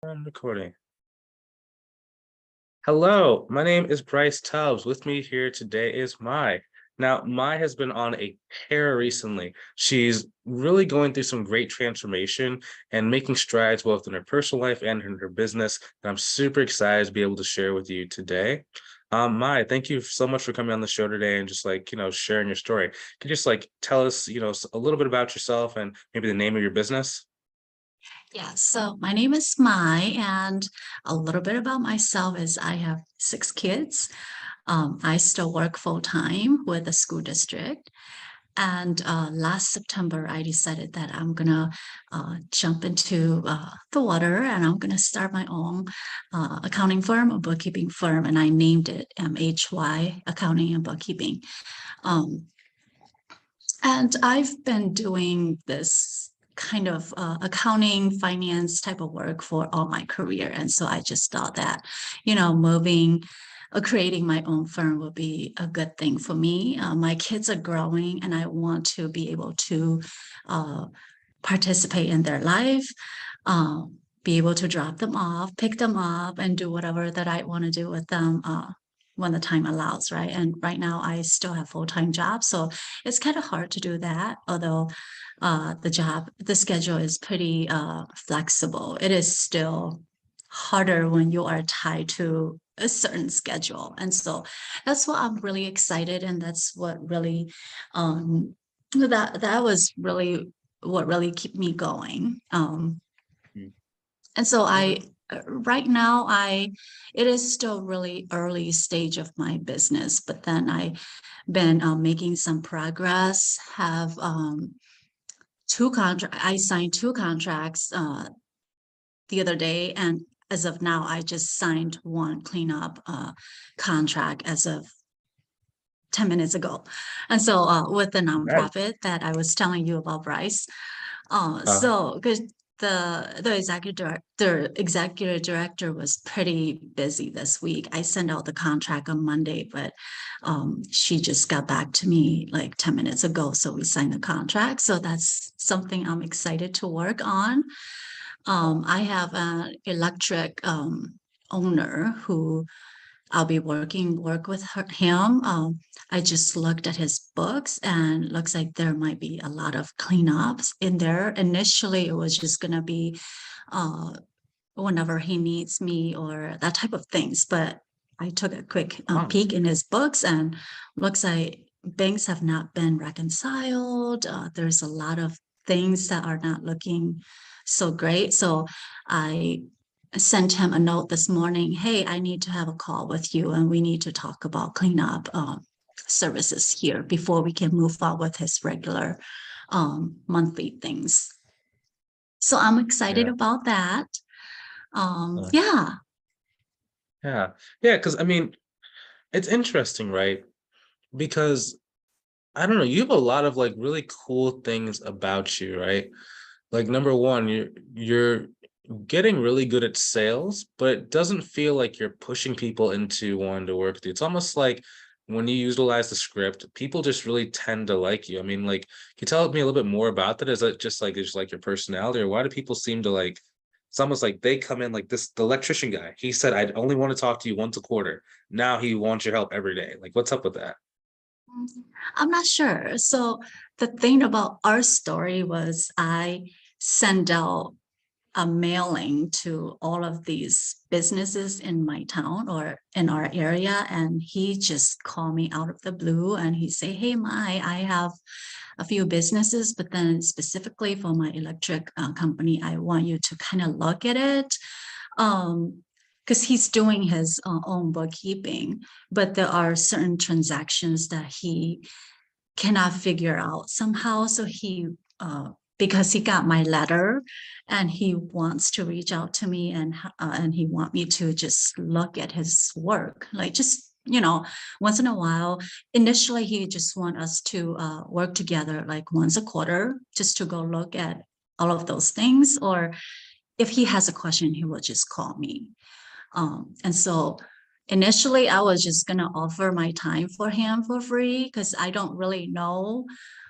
I'm recording. Hello, my name is Bryce Tubbs. With me here today is Mai. Now, Mai has been on a tear recently. She's really going through some great transformation and making strides both in her personal life and in her business. And I'm super excited to be able to share with you today. Mai, thank you so much for coming on the show today and just sharing your story. Can you just tell us, a little bit about yourself and maybe the name of your business? Yeah, so my name is Mai, and a little bit about myself is I have 6 kids. I still work full time with the school district. And last September, I decided that I'm gonna jump into the water and I'm gonna start my own accounting firm, a bookkeeping firm, and I named it MHY Accounting and Bookkeeping. Um, and I've been doing this kind of accounting, finance type of work for all my career. And so I just thought that, moving creating my own firm would be a good thing for me. My kids are growing and I want to be able to uh, participate in their life, uh, be able to drop them off, pick them up, and do whatever that I want to do with them when the time allows, right? And right now I still have full-time job, so it's kind of hard to do that, although the schedule is pretty flexible. It is still harder when you are tied to a certain schedule. And so that's what I'm really excited. And that's what really that was really what really kept me going. Mm. And so Okay. right now it is still really early stage of my business, but then I been making some progress, have I signed 2 contracts the other day, and as of now, I just signed one cleanup contract as of 10 minutes ago. And so with the Right. nonprofit that I was telling you about, Bryce, Uh, so because the executive director was pretty busy this week. I sent out the contract on Monday, but she just got back to me like 10 minutes ago. So we signed the contract. So that's something I'm excited to work on. I have an electric owner who I'll be work with him. I just looked at his books and looks like there might be a lot of cleanups in there. Initially, it was just gonna be uh, whenever he needs me or that type of things. But I took a quick oh, peek in his books and looks like banks have not been reconciled. There's a lot of things that are not looking so great. So I sent him a note this morning. Hey, I need to have a call with you and we need to talk about cleanup services here before we can move on with his regular monthly things. So I'm excited yeah. about that. Uh, Yeah. yeah. Yeah. Because I mean, it's interesting, right? Because I don't know, you have a lot of really cool things about you, right? Like number one, you're getting really good at sales, but it doesn't feel like you're pushing people into wanting to work with you. It's almost like when you utilize the script, people just really tend to like you. I mean, can you tell me a little bit more about that? Is that just like your personality, or why do people seem to it's almost like they come in like this, the electrician guy. He said, I'd only want to talk to you once a quarter. Now he wants your help every day. Like, what's up with that? I'm not sure. So the thing about our story was I sent out a mailing to all of these businesses in my town or in our area, and he just called me out of the blue and he say, hey, Mai, I have a few businesses, but then specifically for my electric company, I want you to kind of look at it. Because he's doing his own bookkeeping, but there are certain transactions that he cannot figure out somehow. So because he got my letter and he wants to reach out to me and he want me to just look at his work, like just once in a while. Initially, he just want us to work together like once a quarter, just to go look at all of those things. Or if he has a question, he will just call me. And so initially, I was just going to offer my time for him for free because I don't really know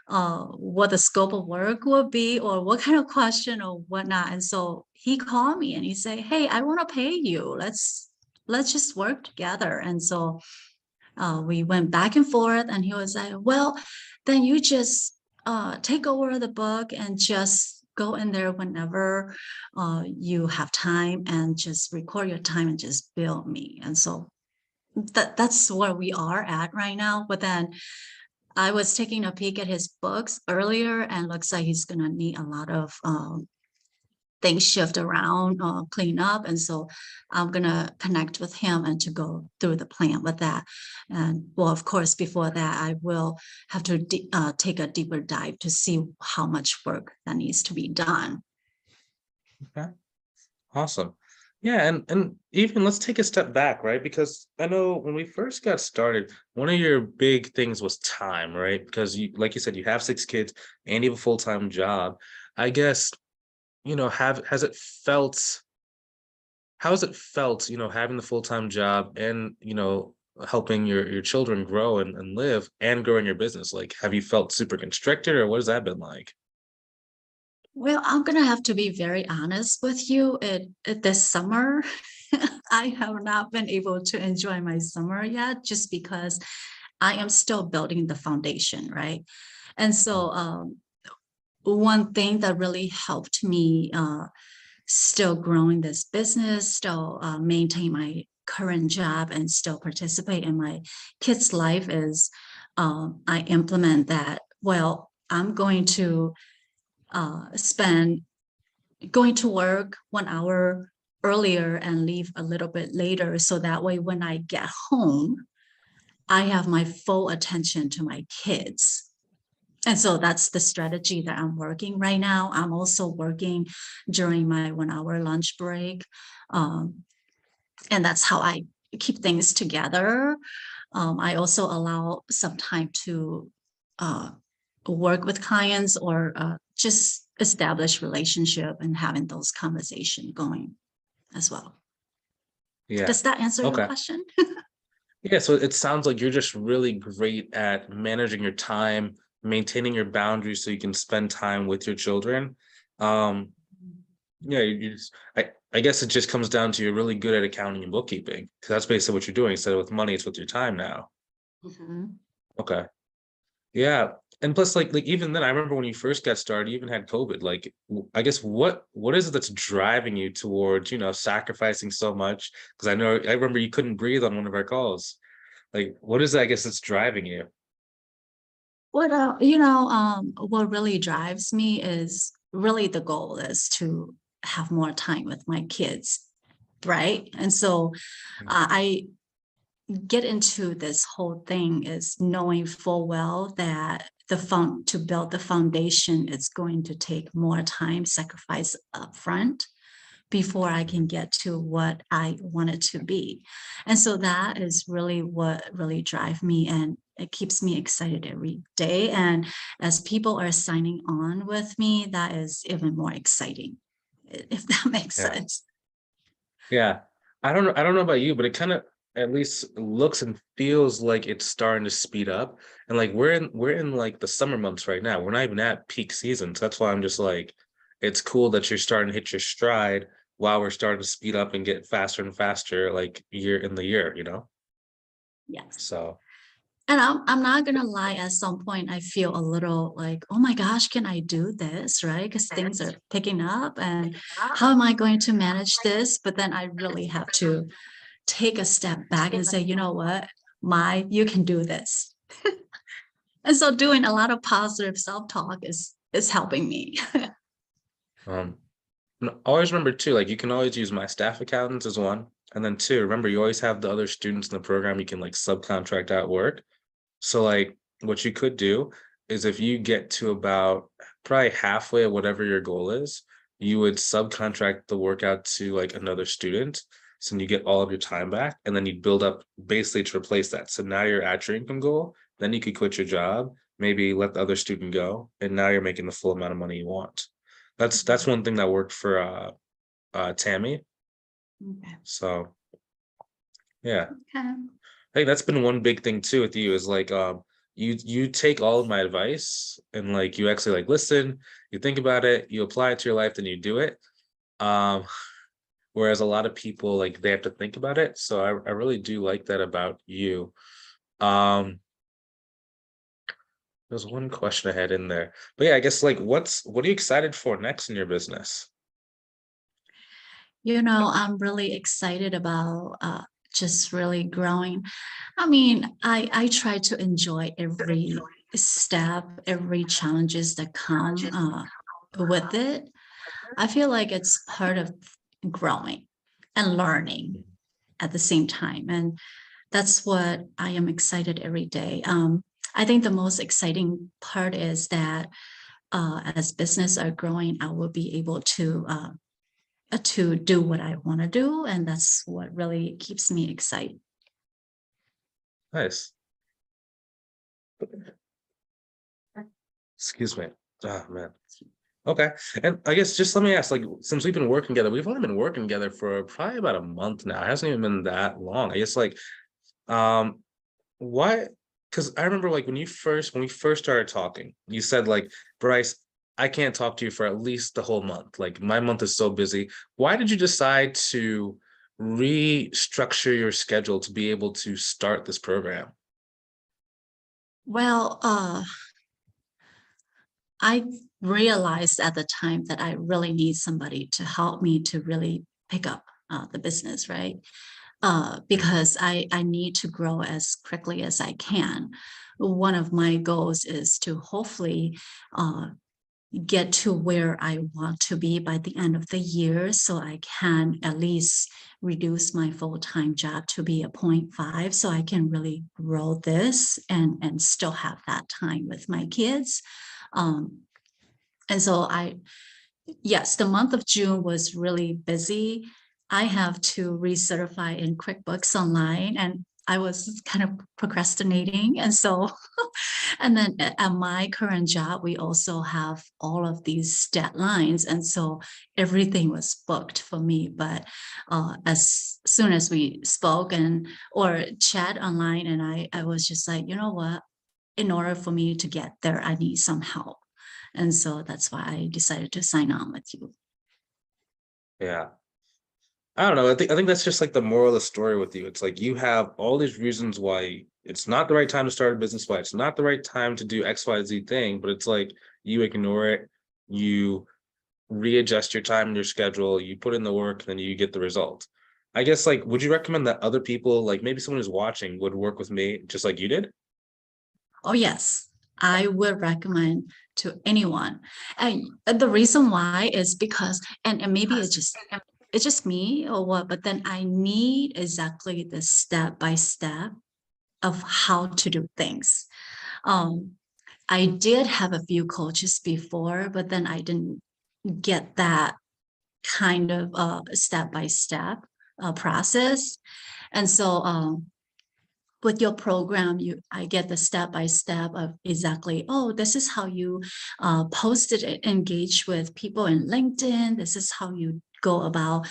what the scope of work would be or what kind of question or whatnot. And so he called me and he said, "Hey, I want to pay you. Let's just work together." And so we went back and forth, and he was like, "Well, then you just take over the book and just go in there whenever you have time and just record your time and just bill me." And so that's where we are at right now. But then I was taking a peek at his books earlier, and looks like he's gonna need a lot of things shift around, clean up. And so I'm gonna connect with him and to go through the plan with that. And well, of course, before that, I will have to take a deeper dive to see how much work that needs to be done. Okay. Awesome. Yeah, and even let's take a step back, right? Because I know when we first got started, one of your big things was time, right? Because you, like you said, you have 6 kids and you have a full-time job. I guess, have has it felt how has it felt, having the full-time job and, helping your children grow and live and growing your business? Like, have you felt super constricted, or what has that been like? Well, I'm gonna have to be very honest with you. This summer, I have not been able to enjoy my summer yet, just because I am still building the foundation, right? And so, one thing that really helped me still growing this business, still maintain my current job, and still participate in my kids' life is I implement that. Well, I'm going to spend going to work 1 hour earlier and leave a little bit later, so that way when I get home, I have my full attention to my kids. And so that's the strategy that I'm working right now. I'm also working during my 1 hour lunch break. Um, and that's how I keep things together. I also allow some time to uh, work with clients, or just establish relationship and having those conversations going as well. Yeah. Does that answer your Okay. question? Yeah, so it sounds like you're just really great at managing your time, maintaining your boundaries so you can spend time with your children. Um, yeah, I guess it just comes down to you're really good at accounting and bookkeeping, because that's basically what you're doing. Instead of with money, it's with your time now. Mhm. Okay. Yeah. And plus, like even then, I remember when you first got started, you even had COVID. Like, I guess what is it that's driving you towards, sacrificing so much? Because I remember you couldn't breathe on one of our calls. Like, what is it, I guess, that's driving you? What really drives me is really the goal is to have more time with my kids, right? And so Mm. I get into this whole thing is knowing full well that to build the foundation, it's going to take more time, sacrifice upfront before I can get to what I want it to be. And so that is really what really drives me, and it keeps me excited every day. And as people are signing on with me, that is even more exciting, if that makes Yeah. sense. Yeah. I don't know about you, but it kind of at least looks and feels like it's starting to speed up. And like we're in like the summer months right now. We're not even at peak season. So that's why I'm just like, it's cool that you're starting to hit your stride while we're starting to speed up and get faster and faster, like year in the year. Yes. So And I'm not gonna lie, at some point I feel a little like, oh my gosh, can I do this? Right? Because things are picking up, and how am I going to manage this? But then I really have to take a step back and say, you know what, you can do this. And so doing a lot of positive self-talk is helping me. um and always remember too, like you can always use my staff accountants as one. And then two, remember you always have the other students in the program you can like subcontract out work. So like what you could do is if you get to about probably halfway of whatever your goal is, you would subcontract the workout to like another student. So you get all of your time back, and then you build up basically to replace that. So now you're at your income goal, then you could quit your job, maybe let the other student go, and now you're making the full amount of money you want. That's one thing that worked for Tammy. Okay. So yeah. Okay. I think that's been one big thing too with you is like you take all of my advice and like you actually like listen, you think about it, you apply it to your life, then you do it. Um, whereas a lot of people like they have to think about it. So I really do like that about you. Um, there's one question I had in there. But yeah, I guess like what are you excited for next in your business? I'm really excited about just really growing. I mean, I try to enjoy every step, every challenges that come with it. I feel like it's part of growing and learning at the same time. And that's what I am excited every day. I think the most exciting part is that as business are growing, I will be able to do what I want to do, and that's what really keeps me excited. Nice. Excuse me. Oh man. Okay. And I guess just let me ask, like, since we've been working together, we've only been working together for probably about a month now. It hasn't even been that long. I guess like um why because I remember like when we first started talking, you said like, Bryce, I can't talk to you for at least the whole month. Like my month is so busy. Why did you decide to restructure your schedule to be able to start this program? Well, I realized at the time that I really need somebody to help me to really pick up the business, right? Because I need to grow as quickly as I can. One of my goals is to hopefully uh, get to where I want to be by the end of the year so I can at least reduce my full-time job to be a 0.5 so I can really grow this and still have that time with my kids. Um, and so yes, the month of June was really busy. I have to recertify in QuickBooks Online, and I was kind of procrastinating. And so, and then at my current job, we also have all of these deadlines. And so everything was booked for me. But as soon as we spoke and or chat online, and I was just like, you know what? In order for me to get there, I need some help. And so that's why I decided to sign on with you. Yeah. I don't know. I think that's just like the moral of the story with you. It's like you have all these reasons why it's not the right time to start a business, why it's not the right time to do XYZ thing, but it's like you ignore it, you readjust your time and your schedule, you put in the work, and then you get the result. I guess like would you recommend that other people, like maybe someone who's watching, would work with me just like you did? Oh, yes, I would recommend to anyone. And the reason why is because, and maybe it's just me or what, but then I need exactly the step by step of how to do things. Um, I did have a few coaches before, but then I didn't get that kind of step by step process. And so with your program, I get the step by step of exactly, oh, this is how you post it, engage with people in LinkedIn. This is how you go about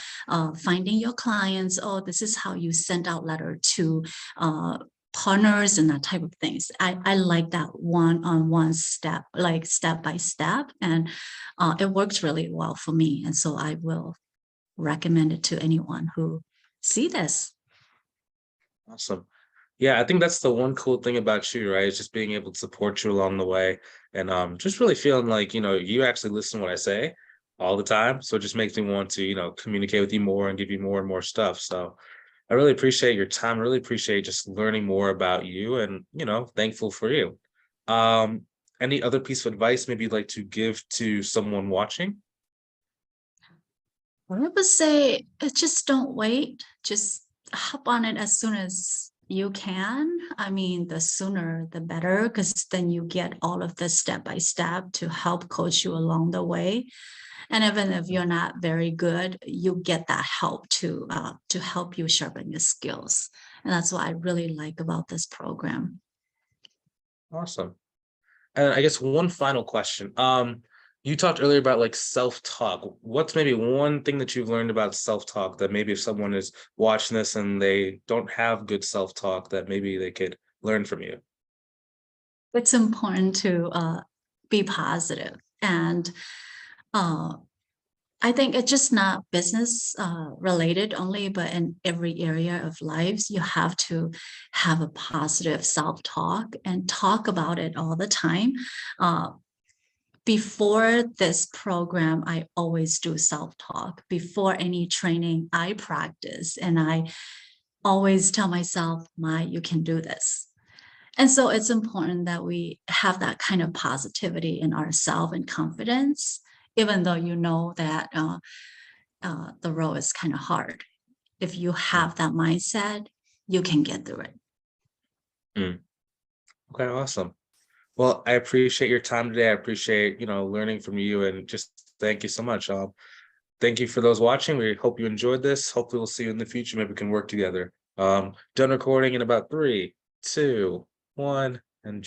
finding your clients. Oh, this is how you send out letter to partners and that type of things. I like that one-on-one step, like step by step, and it works really well for me. And so I will recommend it to anyone who see this. Awesome. Yeah, I think that's the one cool thing about you, right? Is just being able to support you along the way and just really feeling like, you actually listen to what I say all the time. So it just makes me want to, communicate with you more and give you more and more stuff. So I really appreciate your time. Really appreciate just learning more about you and, thankful for you. Um, any other piece of advice maybe you'd like to give to someone watching? I would say just don't wait. Just hop on it as soon as you can. I mean, the sooner the better, because then you get all of the step by step to help coach you along the way. And even if you're not very good, you get that help to help you sharpen your skills. And that's what I really like about this program. Awesome. And I guess one final question. You talked earlier about like self-talk. What's maybe one thing that you've learned about self-talk that maybe if someone is watching this and they don't have good self-talk, that maybe they could learn from you? It's important to be positive and uh, I think it's just not business related only, but in every area of lives, you have to have a positive self-talk and talk about it all the time. Uh, Before this program, I always do self-talk. Before any training, I practice and I always tell myself, you can do this. And so it's important that we have that kind of positivity in ourselves and confidence, even though you know that the road is kind of hard. If you Mm, have that mindset, you can get through it. mm. Okay, awesome. Well, I appreciate your time today. I appreciate, learning from you, and just thank you so much. Thank you for those watching. We hope you enjoyed this. Hopefully we'll see you in the future. Maybe we can work together. Done recording in about 3, 2, 1, and